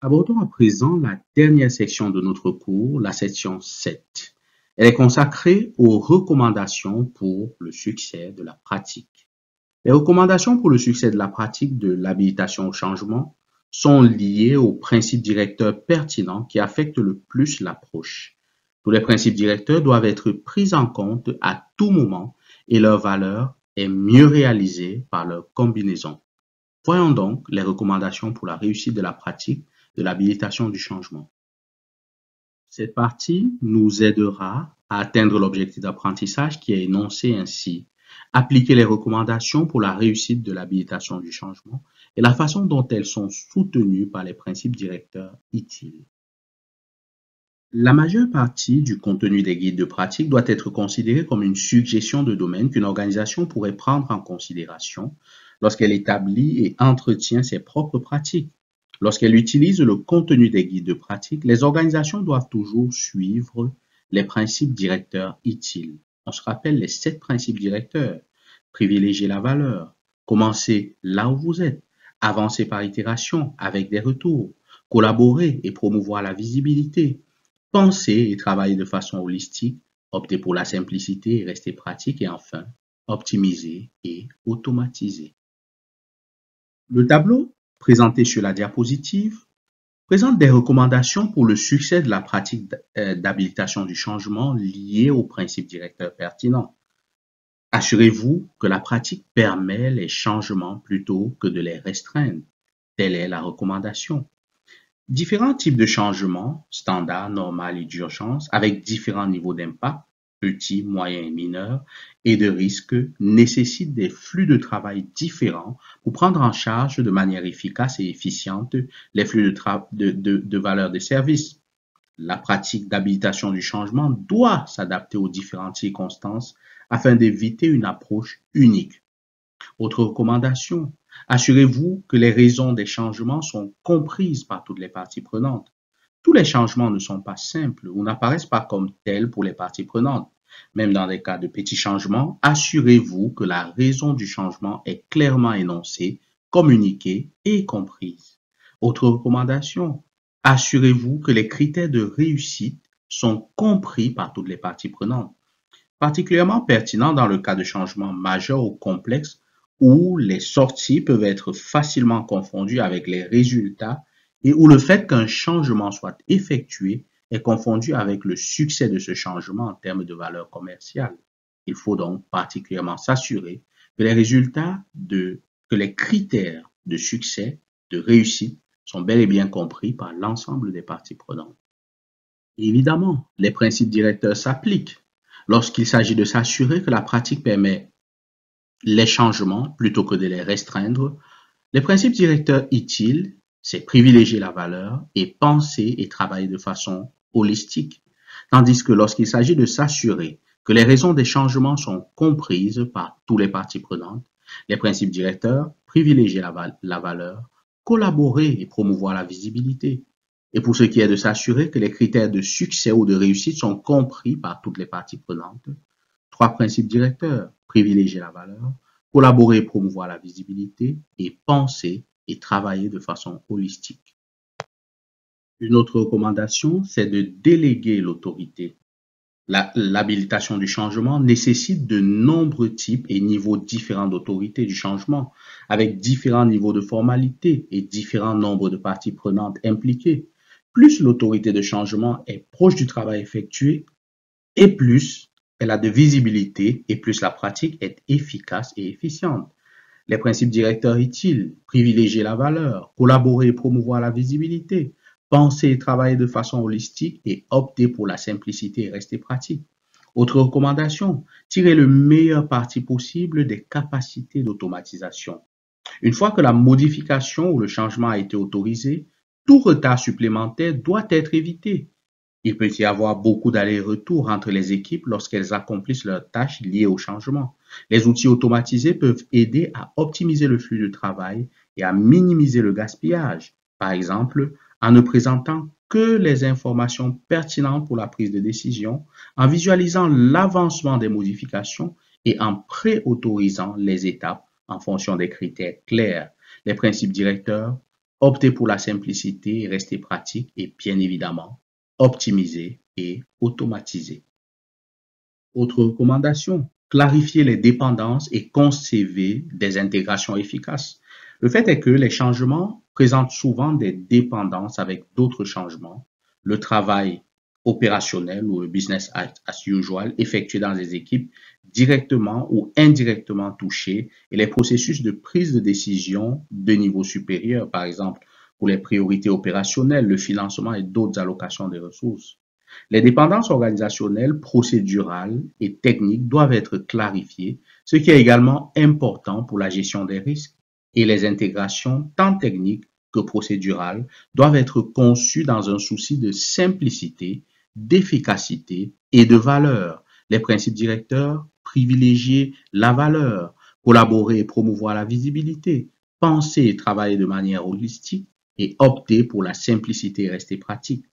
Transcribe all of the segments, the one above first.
Abordons à présent la dernière section de notre cours, la section 7. Elle est consacrée aux recommandations pour le succès de la pratique. Les recommandations pour le succès de la pratique de l'habilitation au changement sont liées aux principes directeurs pertinents qui affectent le plus l'approche. Tous les principes directeurs doivent être pris en compte à tout moment et leur valeur est mieux réalisée par leur combinaison. Voyons donc les recommandations pour la réussite de la pratique de l'habilitation du changement. Cette partie nous aidera à atteindre l'objectif d'apprentissage qui est énoncé ainsi. Appliquer les recommandations pour la réussite de l'habilitation du changement et la façon dont elles sont soutenues par les principes directeurs utiles. La majeure partie du contenu des guides de pratique doit être considérée comme une suggestion de domaine qu'une organisation pourrait prendre en considération lorsqu'elle établit et entretient ses propres pratiques. Lorsqu'elle utilise le contenu des guides de pratique, les organisations doivent toujours suivre les principes directeurs utiles. On se rappelle les 7 principes directeurs. Privilégier la valeur, commencer là où vous êtes, avancer par itération avec des retours, collaborer et promouvoir la visibilité, penser et travailler de façon holistique, opter pour la simplicité et rester pratique et enfin, optimiser et automatiser. Le tableau présenté sur la diapositive présente des recommandations pour le succès de la pratique d'habilitation du changement liées aux principes directeurs pertinents. Assurez-vous que la pratique permet les changements plutôt que de les restreindre. Telle est la recommandation. Différents types de changements, standard, normal et d'urgence, avec différents niveaux d'impact, petits, moyens et mineurs, et de risque, nécessitent des flux de travail différents pour prendre en charge de manière efficace et efficiente les flux de valeur des services. La pratique d'habilitation du changement doit s'adapter aux différentes circonstances afin d'éviter une approche unique. Autre recommandation, assurez-vous que les raisons des changements sont comprises par toutes les parties prenantes. Tous les changements ne sont pas simples ou n'apparaissent pas comme tels pour les parties prenantes. Même dans des cas de petits changements, assurez-vous que la raison du changement est clairement énoncée, communiquée et comprise. Autre recommandation, assurez-vous que les critères de réussite sont compris par toutes les parties prenantes. Particulièrement pertinent dans le cas de changements majeurs ou complexes où les sorties peuvent être facilement confondues avec les résultats et où le fait qu'un changement soit effectué est confondu avec le succès de ce changement en termes de valeur commerciale. Il faut donc particulièrement s'assurer que que les critères de succès, de réussite, sont bel et bien compris par l'ensemble des parties prenantes. Évidemment, les principes directeurs s'appliquent lorsqu'il s'agit de s'assurer que la pratique permet les changements plutôt que de les restreindre. Les principes directeurs utiles, c'est privilégier la valeur et penser et travailler de façon holistique. Tandis que lorsqu'il s'agit de s'assurer que les raisons des changements sont comprises par toutes les parties prenantes, les principes directeurs, privilégier la valeur, collaborer et promouvoir la visibilité. Et pour ce qui est de s'assurer que les critères de succès ou de réussite sont compris par toutes les parties prenantes, 3 principes directeurs, privilégier la valeur, collaborer et promouvoir la visibilité et penser et travailler de façon holistique. Une autre recommandation, c'est de déléguer l'autorité. L'habilitation du changement nécessite de nombreux types et niveaux différents d'autorité du changement, avec différents niveaux de formalité et différents nombres de parties prenantes impliquées. Plus l'autorité de changement est proche du travail effectué, et plus elle a de visibilité, et plus la pratique est efficace et efficiente. Les principes directeurs utiles, privilégier la valeur, collaborer et promouvoir la visibilité, penser et travailler de façon holistique et opter pour la simplicité et rester pratique. Autre recommandation, tirer le meilleur parti possible des capacités d'automatisation. Une fois que la modification ou le changement a été autorisé, tout retard supplémentaire doit être évité. Il peut y avoir beaucoup d'allers-retours entre les équipes lorsqu'elles accomplissent leurs tâches liées au changement. Les outils automatisés peuvent aider à optimiser le flux de travail et à minimiser le gaspillage. Par exemple, en ne présentant que les informations pertinentes pour la prise de décision, en visualisant l'avancement des modifications et en pré-autorisant les étapes en fonction des critères clairs. Les principes directeurs Optez pour la simplicité et restez pratique et bien évidemment, optimiser et automatiser. Autre recommandation, clarifier les dépendances et concevoir des intégrations efficaces. Le fait est que les changements présentent souvent des dépendances avec d'autres changements. Le travail opérationnel ou le business as usual effectué dans les équipes directement ou indirectement touchées et les processus de prise de décision de niveau supérieur, par exemple pour les priorités opérationnelles, le financement et d'autres allocations des ressources. Les dépendances organisationnelles, procédurales et techniques doivent être clarifiées, ce qui est également important pour la gestion des risques. Et les intégrations, tant techniques que procédurales, doivent être conçues dans un souci de simplicité, d'efficacité et de valeur. Les principes directeurs, privilégier la valeur, collaborer et promouvoir la visibilité, penser et travailler de manière holistique et opter pour la simplicité et rester pratique.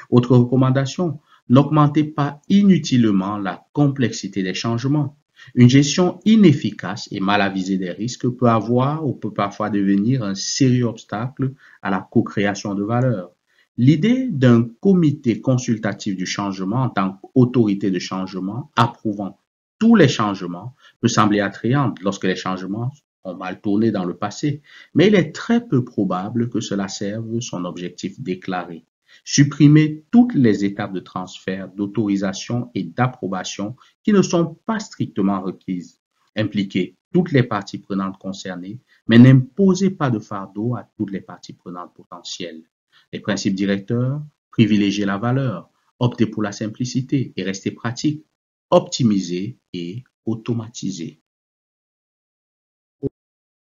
Autre recommandation, n'augmentez pas inutilement la complexité des changements. Une gestion inefficace et mal avisée des risques peut avoir ou peut parfois devenir un sérieux obstacle à la co-création de valeur. L'idée d'un comité consultatif du changement en tant qu'autorité de changement approuvant tous les changements peut sembler attrayante lorsque les changements ont mal tourné dans le passé, mais il est très peu probable que cela serve son objectif déclaré. Supprimer toutes les étapes de transfert, d'autorisation et d'approbation qui ne sont pas strictement requises. Impliquer toutes les parties prenantes concernées, mais n'imposez pas de fardeau à toutes les parties prenantes potentielles. Les principes directeurs, privilégier la valeur, opter pour la simplicité et rester pratique, optimiser et automatiser.